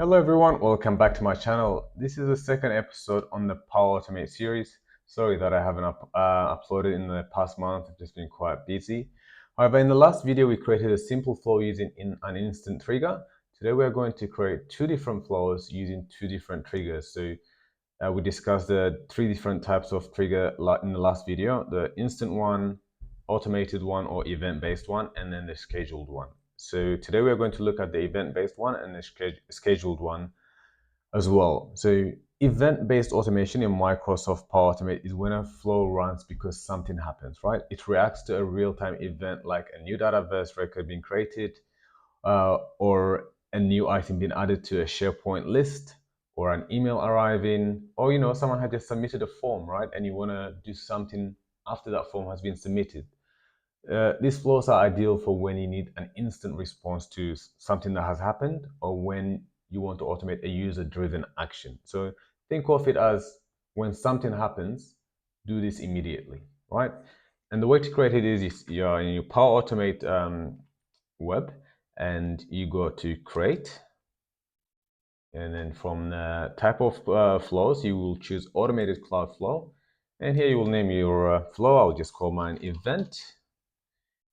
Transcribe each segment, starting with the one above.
Hello everyone, welcome back to my channel. This is the second episode on the Power Automate series. Sorry that I haven't uploaded in the past month. I've just been quite busy. However, in the last video, we created a simple flow using an instant trigger. Today, we're going to create two different flows using two different triggers. So we discussed the three different types of trigger in the last video: the instant one, automated one, or event-based one, and then the scheduled one. So today we are going to look at the event-based one and the scheduled one as well. So event-based automation in Microsoft Power Automate is when a flow runs because something happens, right? It reacts to a real-time event like a new dataverse record being created, or a new item being added to a SharePoint list, or an email arriving, or someone had just submitted a form, right? And you want to do something after that form has been submitted. These flows are ideal for when you need an instant response to something that has happened, or when you want to automate a user-driven action. So think of it as when something happens, do this immediately, right? And the way to create it is you're in your Power Automate web, and you go to create. And then from the type of flows, you will choose automated cloud flow. And here you will name your flow. I'll just call mine event.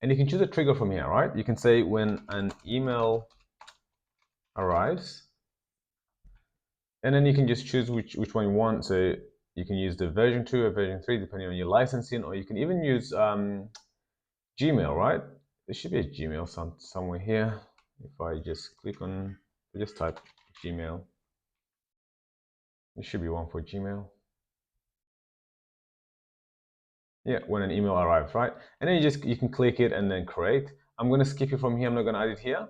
And you can choose a trigger from here, right? You can say when an email arrives, and then you can just choose which one you want. So you can use the version 2 or version 3, depending on your licensing, or you can even use Gmail, right? There should be a Gmail somewhere here. If I just just type Gmail, there should be one for Gmail. Yeah, when an email arrives, right? And then you can click it and then create. I'm going to skip it from here. I'm not going to add it here.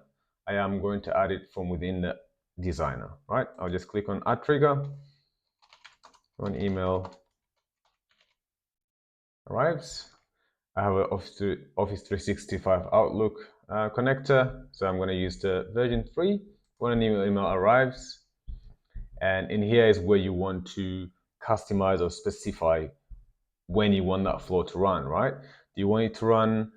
I am going to add it from within the designer, right? I'll just click on add trigger. When email arrives, I have an Office 365 Outlook connector. So I'm going to use the version 3 when an email arrives. And in here is where you want to customize or specify when you want that flow to run, right? Do you want it to run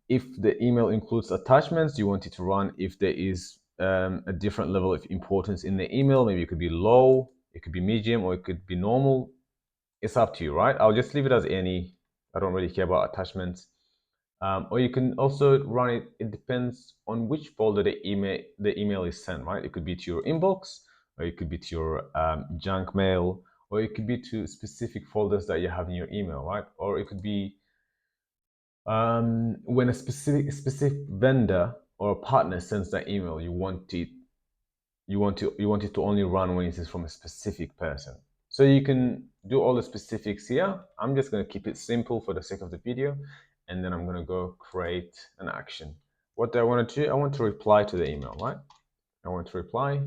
if the email includes attachments? Do you want it to run if there is a different level of importance in the email? Maybe it could be low, it could be medium, or it could be normal. It's up to you, right? I'll just leave it as any. I don't really care about attachments. Or you can also run it. It depends on which folder the email is sent, right? It could be to your inbox, or it could be to your junk mail, or it could be to specific folders that you have in your email, right? Or it could be when a specific vendor or partner sends that email, you want it to only run when it is from a specific person. So you can do all the specifics here. I'm just going to keep it simple for the sake of the video, and then I'm going to go create an action. What do I want to do? I want to reply to the email, right? I want to reply,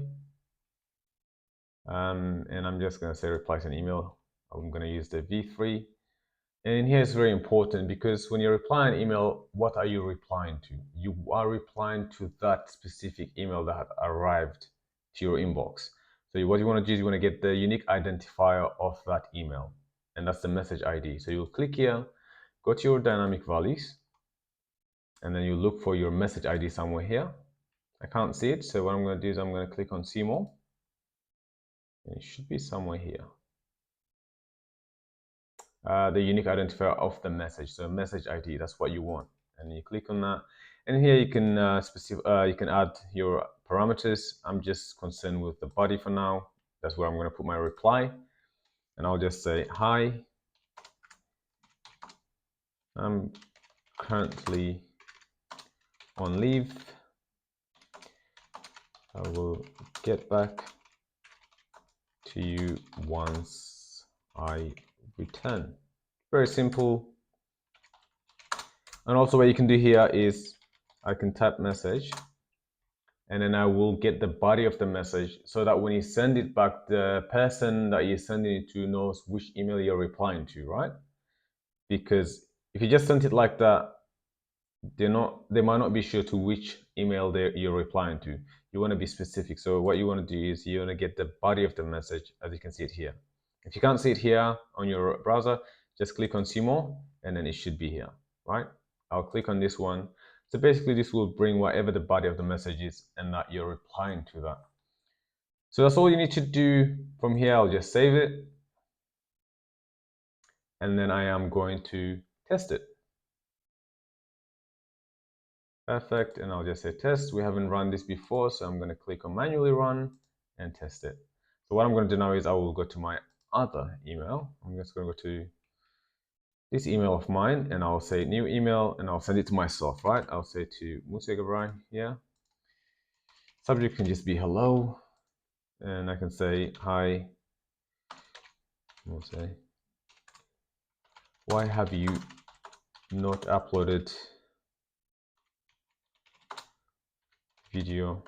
and I'm just going to say reply to an email. I'm going to use the V3. And here is very important, because when you're replying an email, what are you replying to? You are replying to that specific email that had arrived to your inbox. So what you want to do is you want to get the unique identifier of that email, and that's the message ID. So you'll click here, go to your dynamic values, and then you look for your message ID somewhere here. I can't see it, so what I'm going to do is I'm going to click on see more, and it should be somewhere here. The unique identifier of the message, so message ID, that's what you want, and you click on that. And here you can you can add your parameters. I'm just concerned with the body for now. That's where I'm going to put my reply, and I'll just say hi, I'm currently on leave, I will get back to you once I return. Very simple. And also what you can do here is I can type message, and then I will get the body of the message, so that when you send it back, the person that you're sending it to knows which email you're replying to, right? Because if you just sent it like that, they might not be sure to which email you're replying to. You want to be specific. So what you want to do is you want to get the body of the message, as you can see it here. If you can't see it here on your browser, just click on see more, and then it should be here, right? I'll click on this one. So basically this will bring whatever the body of the message is, and that you're replying to that. So that's all you need to do from here. I'll just save it. And then I am going to test it. Perfect. And I'll just say test. We haven't run this before, so I'm going to click on manually run and test it. So what I'm going to do now is I will go to my other email. I'm just going to go to this email of mine and I'll say new email and I'll send it to myself, right? I'll say to Musa Gabrai here. Subject can just be hello. And I can say, hi, we'll say, why have you not uploaded video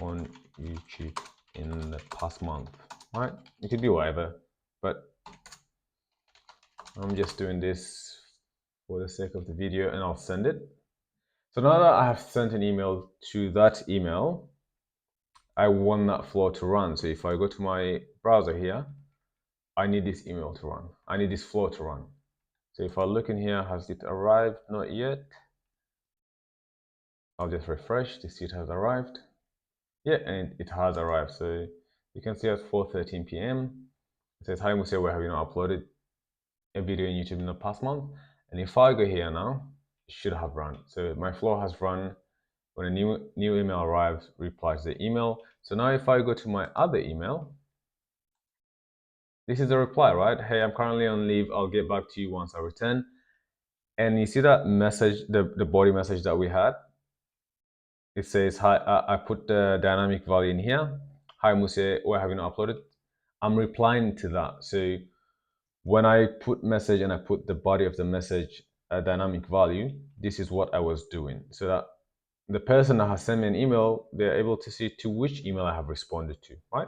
on YouTube in the past month, right? It could be whatever, but I'm just doing this for the sake of the video and I'll send it. So now that I have sent an email to that email, I want that flow to run. So if I go to my browser here, I need this email to run. I need this flow to run. So if I look in here, has it arrived? Not yet. I'll just refresh to see it has arrived. Yeah, and it has arrived. So you can see at 4:13 p.m. It says, hi Musa, where have you not uploaded a video in YouTube in the past month? And if I go here now, it should have run. So my flow has run. When a new email arrives, replies the email. So now if I go to my other email, this is the reply, right? Hey, I'm currently on leave. I'll get back to you once I return. And you see that message, the body message that we had? It says, hi, I put the dynamic value in here. Hi, Musa, where have you not uploaded? I'm replying to that. So when I put message and I put the body of the message a dynamic value, this is what I was doing. So that the person that has sent me an email, they're able to see to which email I have responded to, right?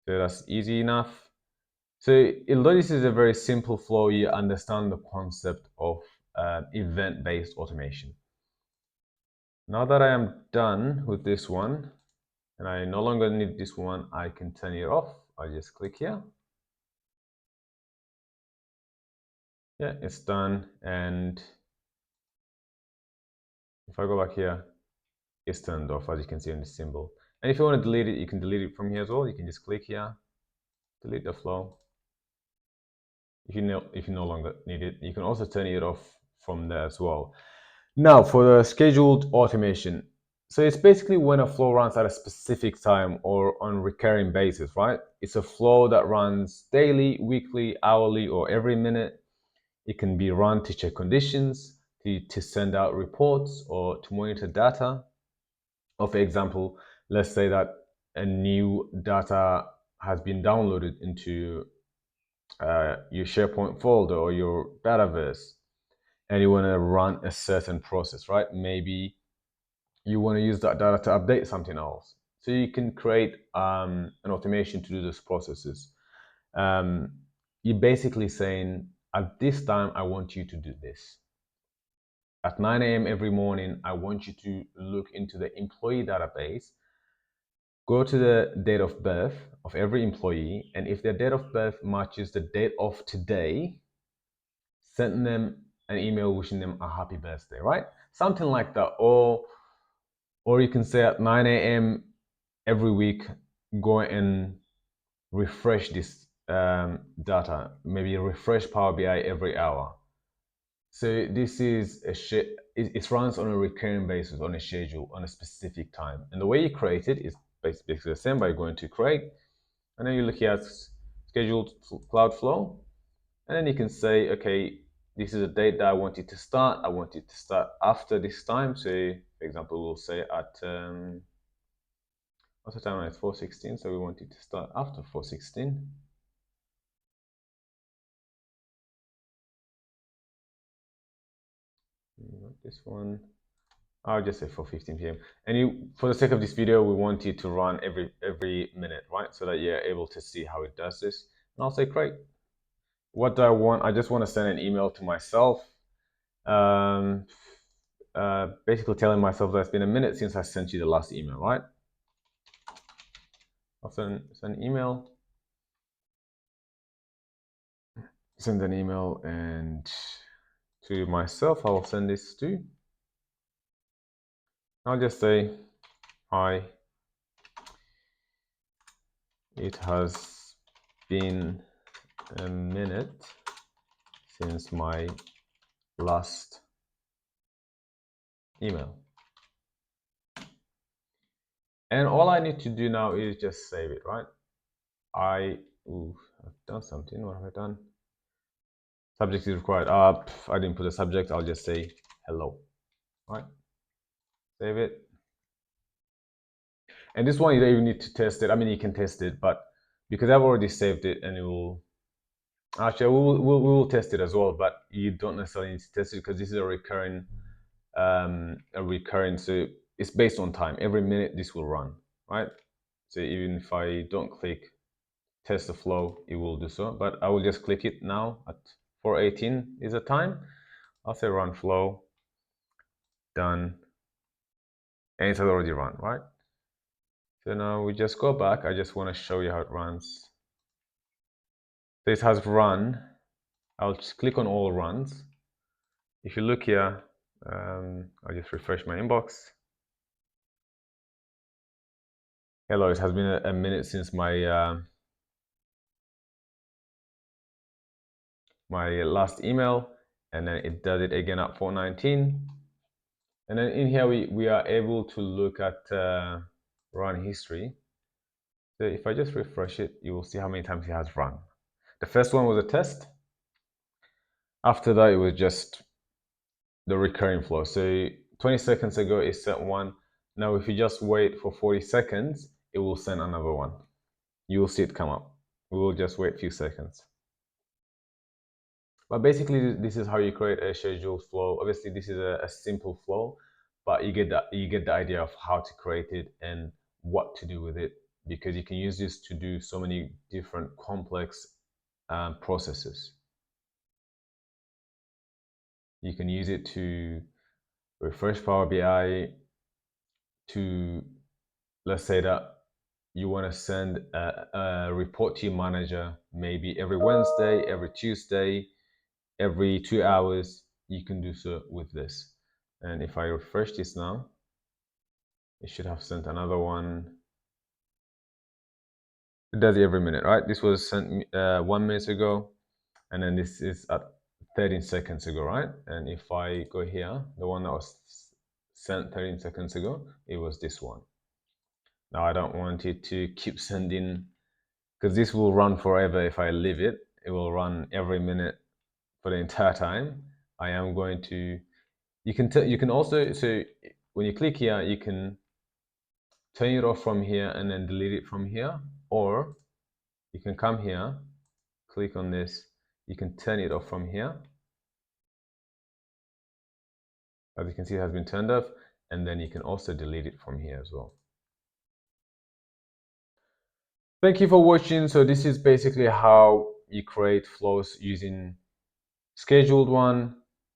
So that's easy enough. So although this is a very simple flow, you understand the concept of event-based automation. Now that I am done with this one, and I no longer need this one, I can turn it off. I just click here. Yeah, it's done. And if I go back here, it's turned off, as you can see on the symbol. And if you want to delete it, you can delete it from here as well. You can just click here, delete the flow. If you no longer need it, you can also turn it off from there as well. Now for the scheduled automation. So it's basically when a flow runs at a specific time or on a recurring basis, right? It's a flow that runs daily, weekly, hourly, or every minute. It can be run to check conditions, to send out reports, or to monitor data. Or for example, let's say that a new data has been downloaded into your SharePoint folder or your dataverse, and you want to run a certain process, right? Maybe you want to use that data to update something else. So you can create an automation to do those processes. You're basically saying, at this time, I want you to do this. At 9 a.m. every morning, I want you to look into the employee database, go to the date of birth of every employee, and if their date of birth matches the date of today, send them an email wishing them a happy birthday, right? Something like that. Or you can say at 9 a.m. every week, go and refresh this data, maybe refresh Power BI every hour. So this is it runs on a recurring basis, on a schedule, on a specific time. And the way you create it is basically the same by going to create, and then you look at scheduled cloud flow, and then you can say, okay, this is a date that I want it to start. I want it to start after this time. So for example, we'll say at what's the time? It's 4:16, so we want it to start after 4:16. Not this one. I'll just say 4:15 p.m. And for the sake of this video, we want it to run every minute, right? So that you're able to see how it does this. And I'll say, great. What do I want? I just want to send an email to myself, basically telling myself that it's been a minute since I sent you the last email, right? I'll send an email. Send an email, and to myself, I'll send this to. I'll just say, hi, It has been a minute since my last email. And all I need to do now is just save it, right? I've done something. What have I done? Subject is required. I didn't put a subject. I'll just say hello, right? Save it. And this one, you don't even need to test it. I mean, you can test it, but because I've already saved it, and it will actually we will test it as well. But you don't necessarily need to test it because this is a recurring. So it's based on time. Every minute this will run, right? So even if I don't click test the flow, it will do so. But I will just click it now at 4:18 is the time. I'll say run flow, done, and it has already run, right? So now we just go back. I just want to show you how it runs. This has run. I'll just click on all runs. If you look here, I'll just refresh my inbox. Hello, it has been a minute since my my last email, and then it does it again at 4:19. And then in here we are able to look at run history. So if I just refresh it, you will see how many times it has run. The first one was a test. After that, it was just the recurring flow. So 20 seconds ago, it sent one. Now, if you just wait for 40 seconds, it will send another one. You will see it come up. We will just wait a few seconds. But basically, this is how you create a scheduled flow. Obviously, this is a simple flow, but you get the idea of how to create it and what to do with it, because you can use this to do so many different complex processes. You can use it to refresh Power BI, to, let's say that you want to send a report to your manager, maybe every Wednesday, every Tuesday, every 2 hours. You can do so with this. And if I refresh this now, it should have sent another one. It does it every minute, right? This was sent 1 minute ago, and then this is at 13 seconds ago, right? And if I go here, the one that was sent 13 seconds ago, it was this one. Now I don't want it to keep sending, because this will run forever. If I leave it, it will run every minute for the entire time. I am going to, you can also, so when you click here, you can turn it off from here and then delete it from here, or you can come here, click on this, you can turn it off from here. As you can see, it has been turned off, and then you can also delete it from here as well. Thank you for watching. So this is basically how you create flows using scheduled one,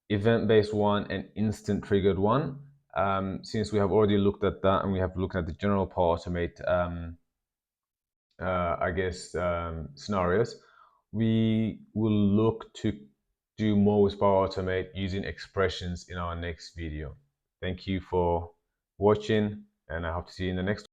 event-based one, and instant triggered one. Since we have already looked at that, and we have looked at the general Power Automate scenarios, we will look to do more with Power Automate using expressions in our next video. Thank you for watching, and I hope to see you in the next one.